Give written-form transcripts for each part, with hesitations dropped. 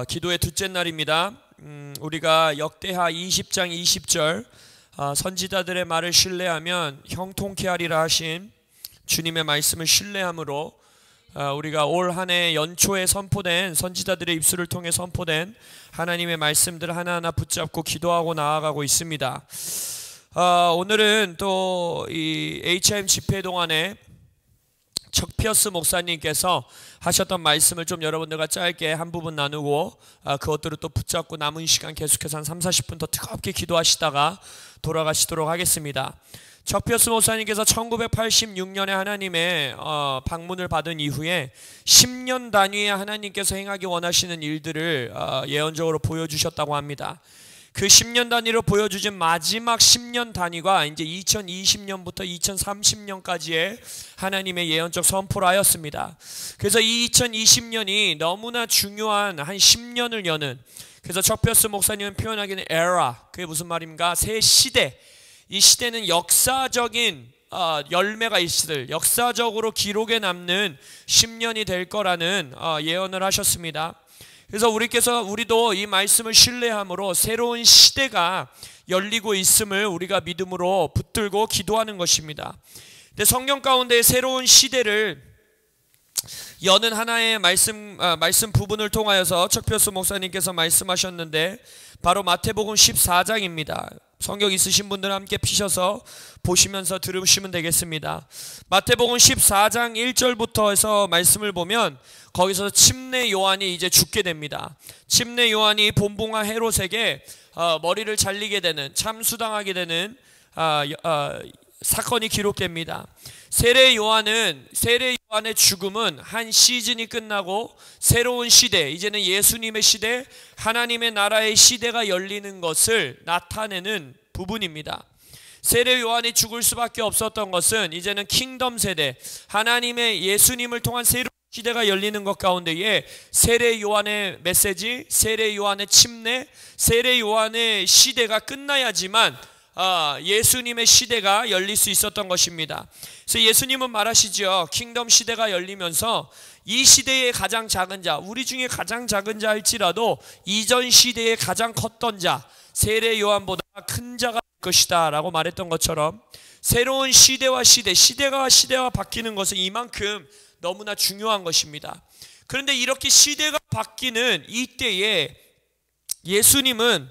기도의 둘째 날입니다. 우리가 역대하 20장 20절 선지자들의 말을 신뢰하면 형통케 하리라 하신 주님의 말씀을 신뢰함으로 우리가 올 한 해 연초에 선포된 선지자들의 입술을 통해 선포된 하나님의 말씀들을 하나하나 붙잡고 기도하고 나아가고 있습니다. 오늘은 또 이 HIM 집회 동안에 척피어스 목사님께서 하셨던 말씀을 좀 여러분들과 짧게 한 부분 나누고 그것들을 또 붙잡고 남은 시간 계속해서 한 30-40분 더 뜨겁게 기도하시다가 돌아가시도록 하겠습니다. 척피어스 목사님께서 1986년에 하나님의 방문을 받은 이후에 10년 단위에 하나님께서 행하기 원하시는 일들을 예언적으로 보여주셨다고 합니다. 그 10년 단위로 보여주신 마지막 10년 단위가 이제 2020년부터 2030년까지의 하나님의 예언적 선포를 하였습니다. 그래서 이 2020년이 너무나 중요한 한 10년을 여는, 그래서 척피어스 목사님은 표현하기는 era, 그게 무슨 말입니까? 새 시대. 이 시대는 역사적인 열매가 있을, 역사적으로 기록에 남는 10년이 될 거라는 예언을 하셨습니다. 그래서 우리도 이 말씀을 신뢰함으로 새로운 시대가 열리고 있음을 우리가 믿음으로 붙들고 기도하는 것입니다. 근데 성경 가운데 새로운 시대를 여는 하나의 말씀 부분을 통하여서 척피어스 목사님께서 말씀하셨는데 바로 마태복음 14장입니다. 성경 있으신 분들 함께 피셔서 보시면서 들으시면 되겠습니다. 마태복음 14장 1절부터 해서 말씀을 보면 거기서 침례 요한이 이제 죽게 됩니다. 침례 요한이 본붕아 헤롯에게 머리를 잘리게 되는, 참수당하게 되는 사건이 기록됩니다. 세례 요한의 죽음은 한 시즌이 끝나고 새로운 시대, 이제는 예수님의 시대, 하나님의 나라의 시대가 열리는 것을 나타내는 부분입니다. 세례 요한이 죽을 수밖에 없었던 것은 이제는 킹덤 세대, 하나님의 예수님을 통한 새로운 시대가 열리는 것 가운데에 세례 요한의 메시지, 세례 요한의 침례, 세례 요한의 시대가 끝나야지만 예수님의 시대가 열릴 수 있었던 것입니다. 그래서 예수님은 말하시죠. 킹덤 시대가 열리면서 이 시대의 가장 작은 자, 우리 중에 가장 작은 자 할지라도 이전 시대의 가장 컸던 자, 세례 요한보다 큰 자가 될 것이다 라고 말했던 것처럼 새로운 시대와 시대가 바뀌는 것은 이만큼 너무나 중요한 것입니다. 그런데 이렇게 시대가 바뀌는 이때에 예수님은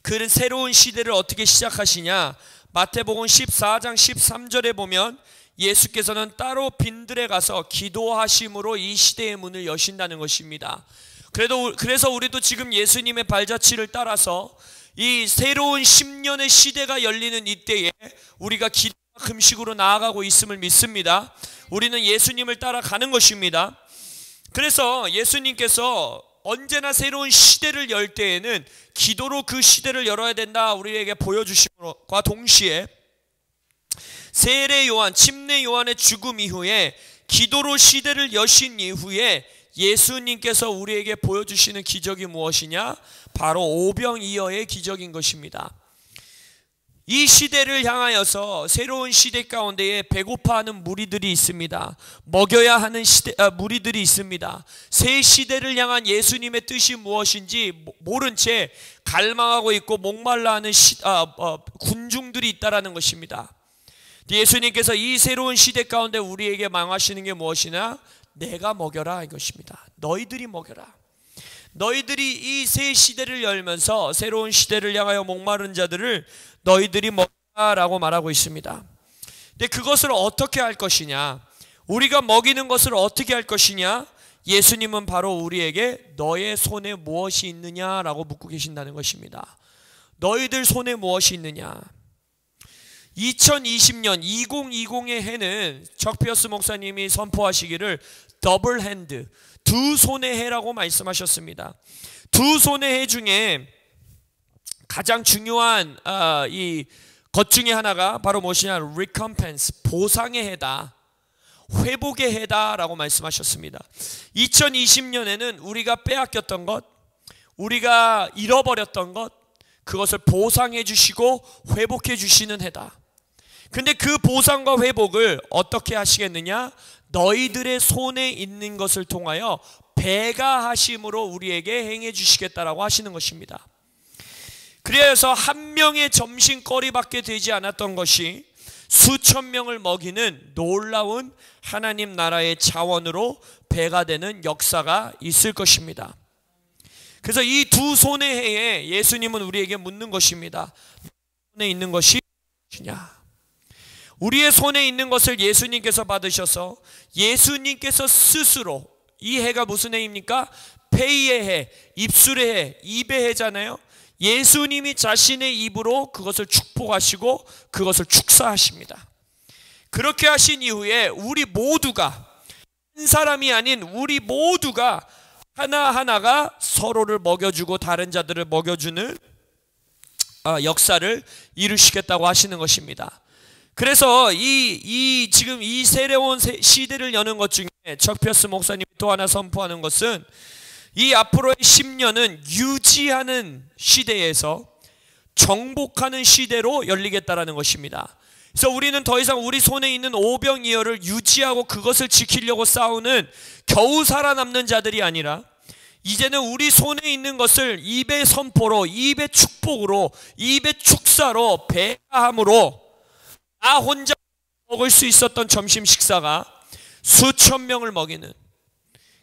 그런 새로운 시대를 어떻게 시작하시냐? 마태복음 14장 13절에 보면 예수께서는 따로 빈들에 가서 기도하심으로 이 시대의 문을 여신다는 것입니다. 그래서 우리도 지금 예수님의 발자취를 따라서 이 새로운 10년의 시대가 열리는 이때에 우리가 기도와 금식으로 나아가고 있음을 믿습니다. 우리는 예수님을 따라가는 것입니다. 그래서 예수님께서 언제나 새로운 시대를 열 때에는 기도로 그 시대를 열어야 된다 우리에게 보여주심과 동시에 세례 요한, 침례 요한의 죽음 이후에 기도로 시대를 여신 이후에 예수님께서 우리에게 보여주시는 기적이 무엇이냐? 바로 오병이어의 기적인 것입니다. 이 시대를 향하여서 새로운 시대 가운데에 배고파하는 무리들이 있습니다. 먹여야 하는 무리들이 있습니다. 새 시대를 향한 예수님의 뜻이 무엇인지 모른 채 갈망하고 있고 목말라 하는 군중들이 있다라는 것입니다. 예수님께서 이 새로운 시대 가운데 우리에게 망하시는 게 무엇이냐? 내가 먹여라 이것입니다. 너희들이 먹여라. 너희들이 이 새 시대를 열면서 새로운 시대를 향하여 목마른 자들을 너희들이 먹라라고 말하고 있습니다. 근데 그것을 어떻게 할 것이냐? 우리가 먹이는 것을 어떻게 할 것이냐? 예수님은 바로 우리에게 너의 손에 무엇이 있느냐라고 묻고 계신다는 것입니다. 너희들 손에 무엇이 있느냐? 2020년 2020의 해는 척피어스 목사님이 선포하시기를 더블 핸드, 두 손의 해라고 말씀하셨습니다. 두 손의 해 중에 가장 중요한 이 것 중에 하나가 바로 무엇이냐? recompense, 보상의 해다, 회복의 해다라고 말씀하셨습니다. 2020년에는 우리가 빼앗겼던 것, 우리가 잃어버렸던 것, 그것을 보상해 주시고 회복해 주시는 해다. 근데 그 보상과 회복을 어떻게 하시겠느냐? 너희들의 손에 있는 것을 통하여 배가하심으로 우리에게 행해 주시겠다라고 하시는 것입니다. 그래서 한 명의 점심거리밖에 되지 않았던 것이 수천 명을 먹이는 놀라운 하나님 나라의 자원으로 배가 되는 역사가 있을 것입니다. 그래서 이 두 손의 해에 예수님은 우리에게 묻는 것입니다. 손에 있는 것이 무엇이냐? 우리의 손에 있는 것을 예수님께서 받으셔서 예수님께서 스스로, 이 해가 무슨 해입니까? 페이의 해, 입술의 해, 입의 해잖아요. 예수님이 자신의 입으로 그것을 축복하시고 그것을 축사하십니다. 그렇게 하신 이후에 우리 모두가, 한 사람이 아닌 우리 모두가 하나하나가 서로를 먹여주고 다른 자들을 먹여주는 역사를 이루시겠다고 하시는 것입니다. 그래서 지금 이 새로운 시대를 여는 것 중에 척피어스 목사님이 또 하나 선포하는 것은 이 앞으로의 10년은 유지하는 시대에서 정복하는 시대로 열리겠다라는 것입니다. 그래서 우리는 더 이상 우리 손에 있는 오병이어를 유지하고 그것을 지키려고 싸우는 겨우 살아남는 자들이 아니라 이제는 우리 손에 있는 것을 입의 선포로, 입의 축복으로, 입의 축사로, 배가함으로 나 혼자 먹을 수 있었던 점심 식사가 수천 명을 먹이는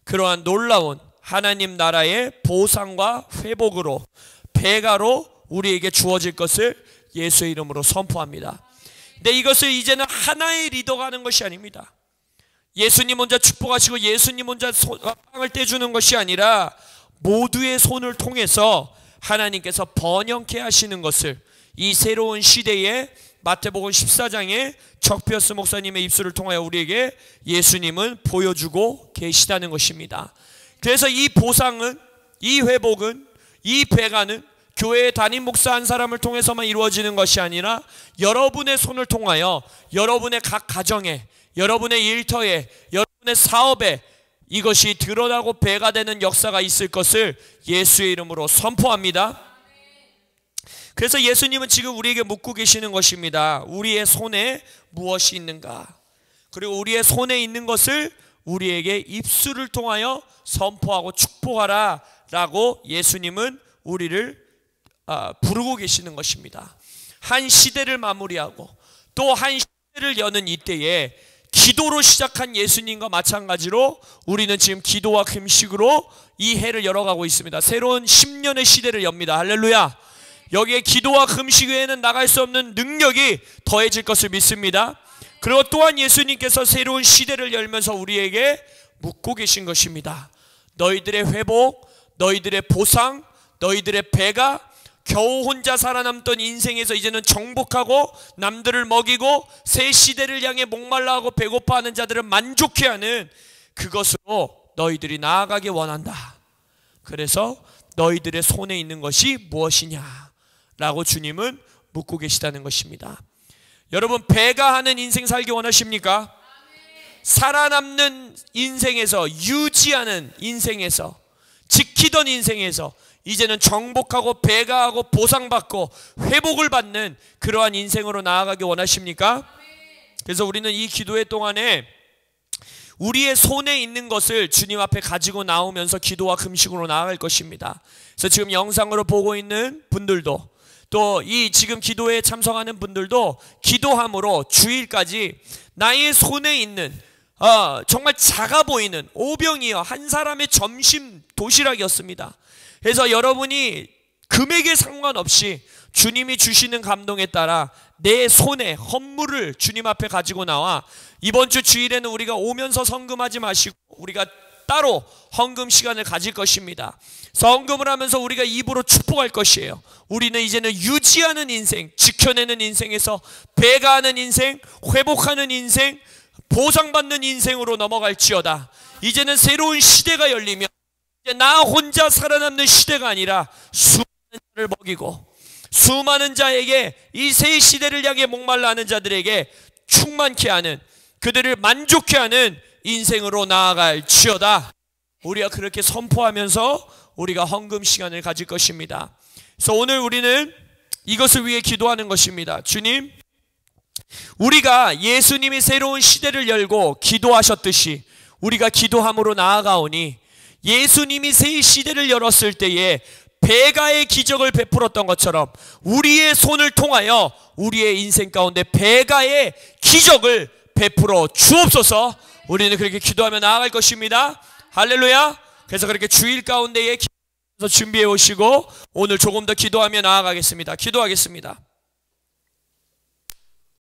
그러한 놀라운 하나님 나라의 보상과 회복으로, 배가로 우리에게 주어질 것을 예수의 이름으로 선포합니다. 근데 이것을 이제는 하나의 리더가 하는 것이 아닙니다. 예수님 혼자 축복하시고 예수님 혼자 빵을 떼주는 것이 아니라 모두의 손을 통해서 하나님께서 번영케 하시는 것을 이 새로운 시대에 마태복음 14장에 척피어스 목사님의 입술을 통하여 우리에게 예수님은 보여주고 계시다는 것입니다. 그래서 이 보상은, 이 회복은, 이 배가는 교회의 담임 목사 한 사람을 통해서만 이루어지는 것이 아니라 여러분의 손을 통하여 여러분의 각 가정에, 여러분의 일터에, 여러분의 사업에 이것이 드러나고 배가 되는 역사가 있을 것을 예수의 이름으로 선포합니다. 그래서 예수님은 지금 우리에게 묻고 계시는 것입니다. 우리의 손에 무엇이 있는가? 그리고 우리의 손에 있는 것을 우리에게 입술을 통하여 선포하고 축복하라 라고 예수님은 우리를 부르고 계시는 것입니다. 한 시대를 마무리하고 또 한 시대를 여는 이때에 기도로 시작한 예수님과 마찬가지로 우리는 지금 기도와 금식으로 이 해를 열어가고 있습니다. 새로운 10년의 시대를 엽니다. 할렐루야. 여기에 기도와 금식 외에는 나갈 수 없는 능력이 더해질 것을 믿습니다. 그리고 또한 예수님께서 새로운 시대를 열면서 우리에게 묻고 계신 것입니다. 너희들의 회복, 너희들의 보상, 너희들의 배가 겨우 혼자 살아남던 인생에서 이제는 정복하고 남들을 먹이고 새 시대를 향해 목말라하고 배고파하는 자들을 만족해 하는 그것으로 너희들이 나아가기 원한다. 그래서 너희들의 손에 있는 것이 무엇이냐 라고 주님은 묻고 계시다는 것입니다. 여러분, 배가 하는 인생 살기 원하십니까? 살아남는 인생에서, 유지하는 인생에서, 지키던 인생에서 이제는 정복하고 배가하고 보상받고 회복을 받는 그러한 인생으로 나아가기 원하십니까? 그래서 우리는 이 기도회 동안에 우리의 손에 있는 것을 주님 앞에 가지고 나오면서 기도와 금식으로 나아갈 것입니다. 그래서 지금 영상으로 보고 있는 분들도 또 이 지금 기도회에 참석하는 분들도 기도함으로 주일까지 나의 손에 있는 정말 작아 보이는 오병이어 한 사람의 점심 도시락이었습니다. 그래서 여러분이 금액에 상관없이 주님이 주시는 감동에 따라 내 손에 헌물을 주님 앞에 가지고 나와 이번 주 주일에는 우리가 오면서 헌금하지 마시고 우리가 따로 헌금 시간을 가질 것입니다. 헌금을 하면서 우리가 입으로 축복할 것이에요. 우리는 이제는 유지하는 인생, 지켜내는 인생에서 배가하는 인생, 회복하는 인생, 보상받는 인생으로 넘어갈지어다. 이제는 새로운 시대가 열리며 이제 나 혼자 살아남는 시대가 아니라 수많은 자를 먹이고 수많은 자에게 이 새 시대를 향해 목말라 하는 자들에게 충만케 하는, 그들을 만족케 하는 인생으로 나아갈지어다. 우리가 그렇게 선포하면서 우리가 헌금 시간을 가질 것입니다. 그래서 오늘 우리는 이것을 위해 기도하는 것입니다. 주님, 우리가 예수님이 새로운 시대를 열고 기도하셨듯이 우리가 기도함으로 나아가오니 예수님이 새 시대를 열었을 때에 배가의 기적을 베풀었던 것처럼 우리의 손을 통하여 우리의 인생 가운데 배가의 기적을 베풀어 주옵소서. 우리는 그렇게 기도하며 나아갈 것입니다. 할렐루야. 그래서 그렇게 주일 가운데에 준비해 오시고 오늘 조금 더 기도하며 나아가겠습니다. 기도하겠습니다.